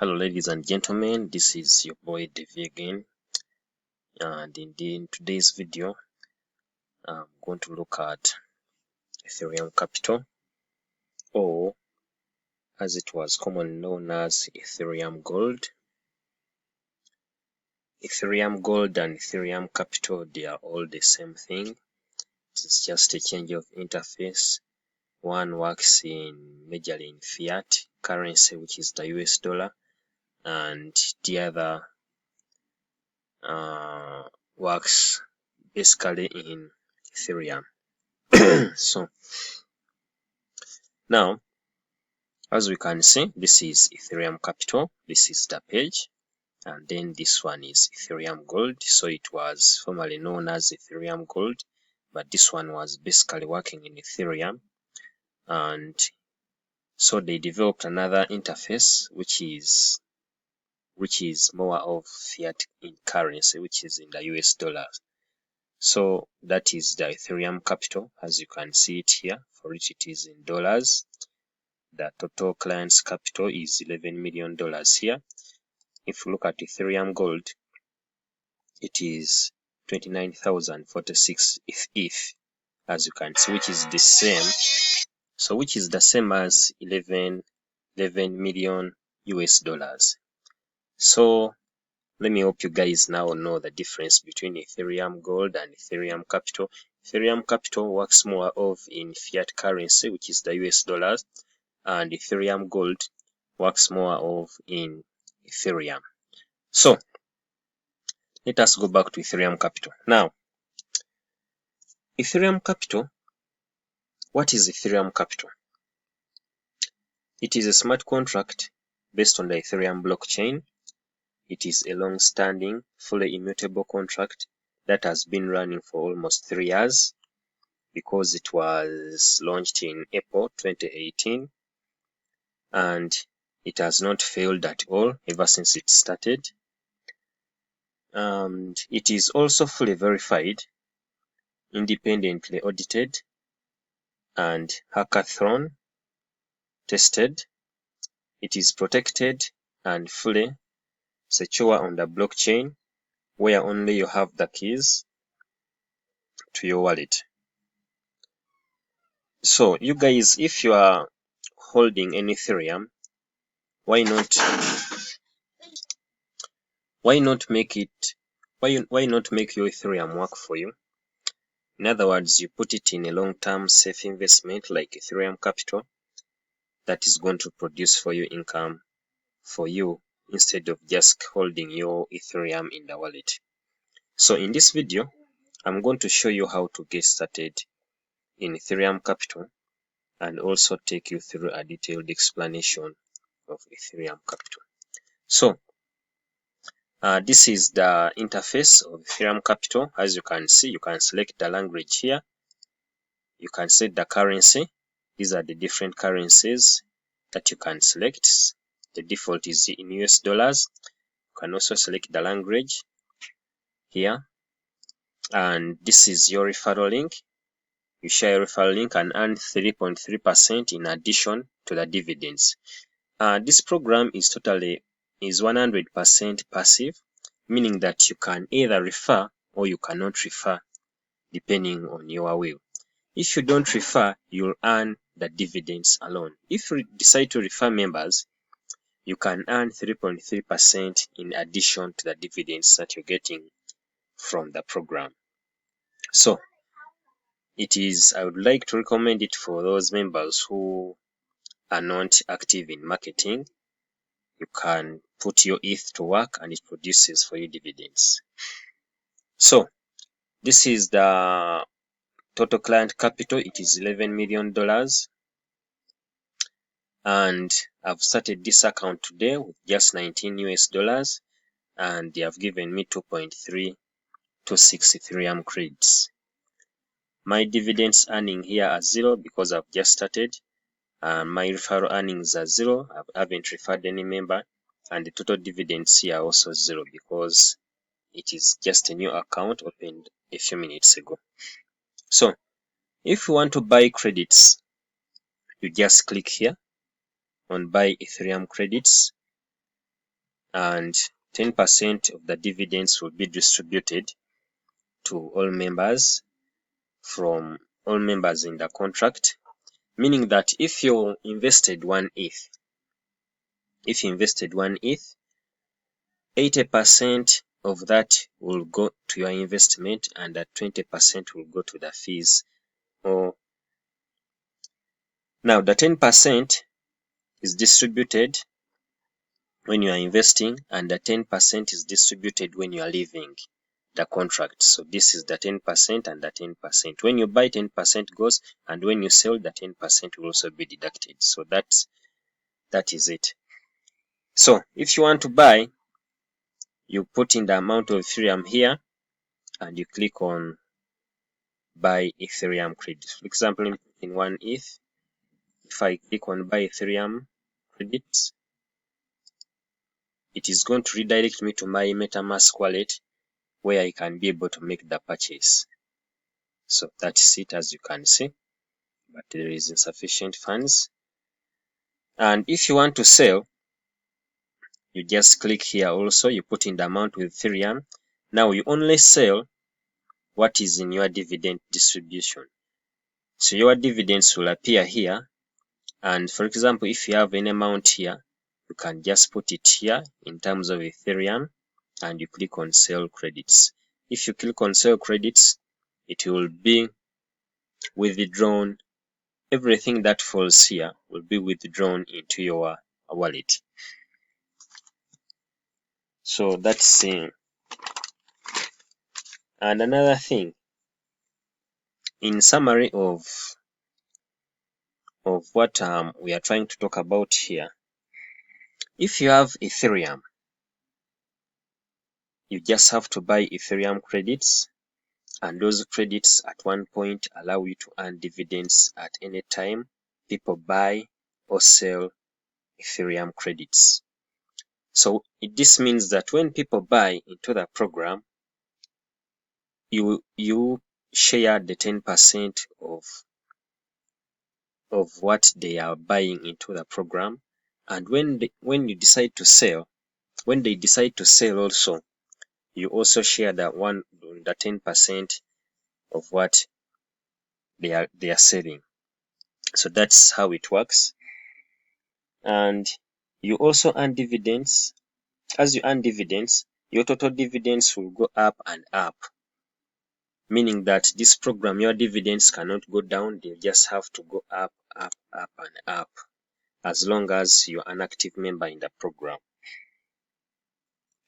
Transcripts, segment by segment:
Hello ladies and gentlemen, this is your boy Devi again, and in today's video I'm going to look at Ethereum Capital, or as it was commonly known as Ethereum Gold. Ethereum Gold and Ethereum Capital, they are all the same thing. It's just a change of interface. One works majorly in fiat currency, which is the US dollar, and the other works basically in Ethereum. So now, as we can see, this is Ethereum Capital, this is the page, and then this one is Ethereum Gold. So it was formerly known as Ethereum Gold, but this one was basically working in Ethereum, and so they developed another interface which is more of fiat in currency, which is in the US dollars. So that is the Ethereum Capital, as you can see it here. For it is in dollars. The total client's capital is $11 million here. If you look at Ethereum Gold, it is 29,046 ETH, as you can see, which is the same. So which is the same as 11 million US dollars. So let me hope you guys now know the difference between Ethereum Gold and Ethereum Capital. Ethereum Capital works more of in fiat currency, which is the US dollars, and Ethereum Gold works more of in Ethereum. So let us go back to Ethereum Capital. Now, Ethereum Capital, what is Ethereum Capital? It is a smart contract based on the Ethereum blockchain. It is a long-standing, fully immutable contract that has been running for almost 3 years, because it was launched in April 2018, and it has not failed at all ever since it started. And it is also fully verified, independently audited, and hackathon tested. It is protected and fully secure on the blockchain, where only you have the keys to your wallet. So you guys, if you are holding an Ethereum, why not make your Ethereum work for you? In other words, you put it in a long-term safe investment like Ethereum Capital that is going to produce for you income for you, instead of just holding your Ethereum in the wallet. So in this video, I'm going to show you how to get started in Ethereum Capital, and also take you through a detailed explanation of Ethereum Capital. So this is the interface of Ethereum Capital. As you can see, you can select the language here. You can set the currency. These are the different currencies that you can select. The default is in US dollars. You can also select the language here. And this is your referral link. You share your referral link and earn 3.3% in addition to the dividends. This program is 100% passive, meaning that you can either refer or you cannot refer, depending on your will. If you don't refer, you'll earn the dividends alone. If you decide to refer members, you can earn 3.3% in addition to the dividends that you're getting from the program. So I would like to recommend it for those members who are not active in marketing. You can put your ETH to work and it produces for you dividends. So this is the total client capital. It is $11 million. And I've started this account today with just 19 US dollars, and they have given me 2.326 Ethereum credits. My dividends earning here are 0 because I've just started. My referral earnings are 0. I haven't referred any member, and the total dividends here are also 0 because it is just a new account opened a few minutes ago. So if you want to buy credits, you just click here on buy Ethereum credits, and 10% of the dividends will be distributed to all members from all members in the contract, meaning that if you invested 1 ETH, 80% of that will go to your investment and that 20% will go to the fees. Or now the 10% is distributed when you are investing and the 10% is distributed when you are leaving the contract. So this is the 10% and the 10%. When you buy, 10% goes, and when you sell, the 10% will also be deducted. So that is it. So if you want to buy, you put in the amount of Ethereum here and you click on buy Ethereum credits. For example, in 1 ETH, if I click on buy Ethereum credits, it is going to redirect me to my MetaMask wallet where I can be able to make the purchase. So that is it, as you can see, but there is insufficient funds. And if you want to sell, you just click here also, you put in the amount with Ethereum. Now you only sell what is in your dividend distribution. So your dividends will appear here. And for example, if you have any amount here, you can just put it here in terms of Ethereum and you click on sell credits. If you click on sell credits, it will be withdrawn. Everything that falls here will be withdrawn into your wallet. So that's it. And another thing, in summary of what we are trying to talk about here, if you have Ethereum, you just have to buy Ethereum credits, and those credits at one point allow you to earn dividends at any time people buy or sell Ethereum credits. So this means that when people buy into the program, you share the 10% of what they are buying into the program, and when they decide to sell also, you also share the 10% of what they are selling. So that's how it works. And you also earn dividends. As you earn dividends, your total dividends will go up and up, meaning that this program, your dividends cannot go down, they just have to go up, up, up, and up, as long as you're an active member in the program.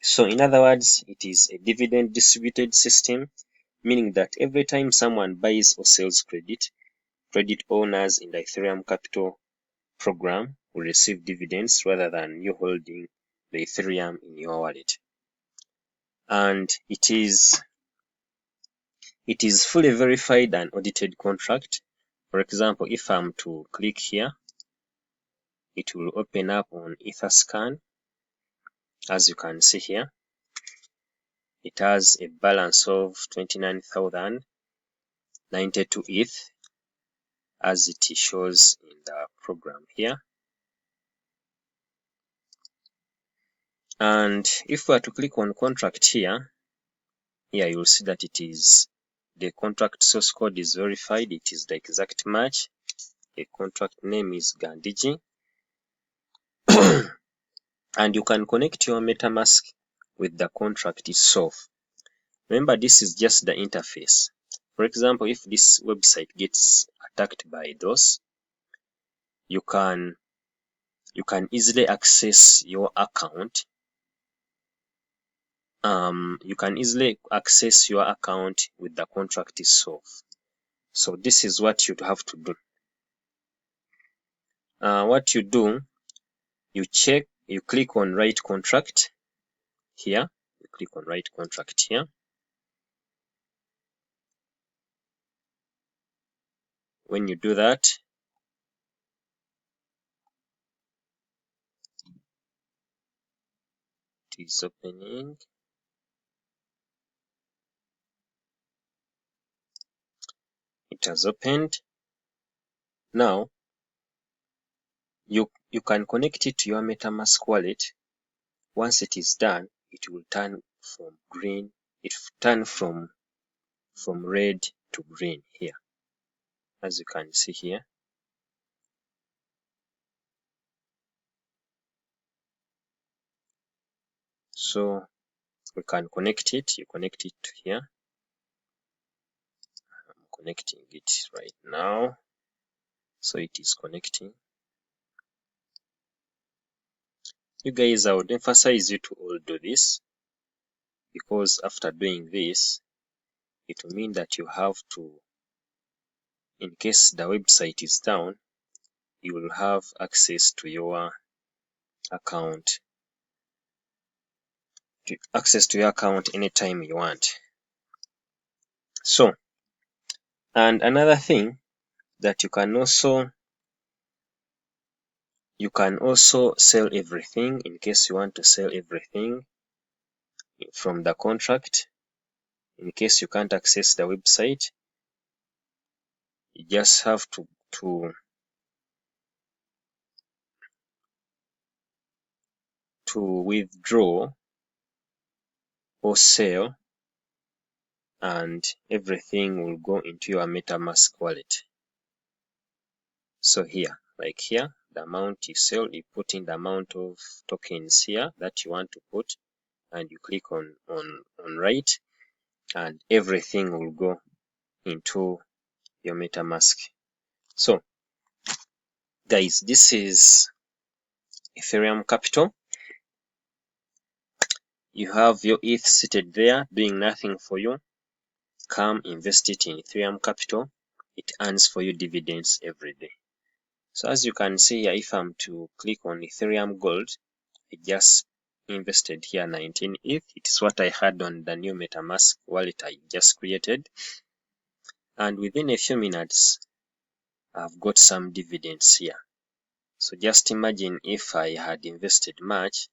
So in other words, it is a dividend distributed system, meaning that every time someone buys or sells credit owners in the Ethereum Capital program will receive dividends rather than you holding the Ethereum in your wallet. And it is fully verified and audited contract. For example, if I'm to click here, it will open up on Etherscan. As you can see here, it has a balance of 29,092 ETH, as it shows in the program here. And if we are to click on contract here you'll see that it is the contract source code is verified. It is the exact match. The contract name is Gandhiji. And you can connect your MetaMask with the contract itself. Remember, this is just the interface. For example, if this website gets attacked by DOS, you can easily access your account. You can easily access your account with the contract itself. So this is what you have to do. What you do, you click on write contract here. You click on write contract here. When you do that, it is opening. It has opened. Now you can connect it to your MetaMask wallet once it is done, it will turn from green, it will turn from red to green here, as you can see here. So we can connect it. You connect it to here. I'm connecting it right now. So it is connecting. You guys, I would emphasize you to all do this, because after doing this, it will mean that you have to, in case the website is down, you will have access to your account, anytime you want. So, and another thing that you can also sell everything, in case you want to sell everything from the contract. In case you can't access the website, you just have to withdraw or sell, and everything will go into your MetaMask wallet. So here, like here, the amount you sell, you put in the amount of tokens here that you want to put, and you click on write, and everything will go into your MetaMask. So guys, this is Ethereum Capital. You have your ETH seated there doing nothing for you. Come invest it in Ethereum Capital. It earns for you dividends every day. So as you can see here, if I'm to click on Ethereum Gold, I just invested here 19 ETH. It is what I had on the new MetaMask wallet I just created. And within a few minutes, I've got some dividends here. So just imagine if I had invested much,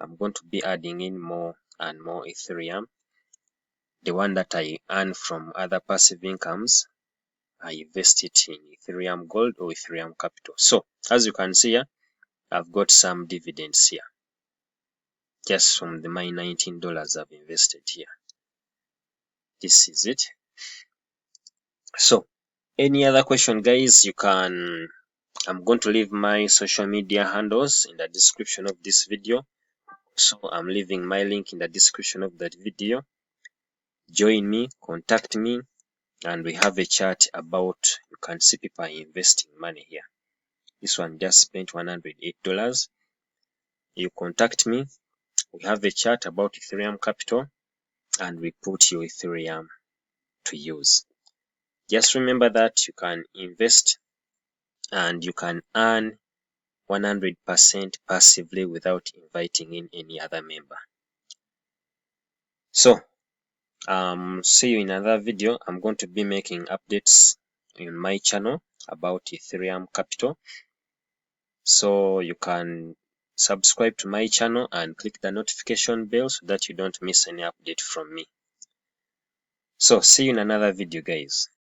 I'm going to be adding in more and more Ethereum. The one that I earn from other passive incomes, I invest it in Ethereum Gold or Ethereum Capital. So as you can see here, I've got some dividends here, just from my $19 I've invested here. This is it. So any other question, guys, I'm going to leave my social media handles in the description of this video. So I'm leaving my link in the description of that video. Join me, contact me, and we have a chat about, you can see people are investing money here. This one just spent $108. You contact me, we have a chat about Ethereum Capital, and we put your Ethereum to use. Just remember that you can invest and you can earn 100% passively without inviting in any other member. So see you in another video. I'm going to be making updates in my channel about Ethereum Capital. So you can subscribe to my channel and click the notification bell so that you don't miss any update from me. So see you in another video, guys.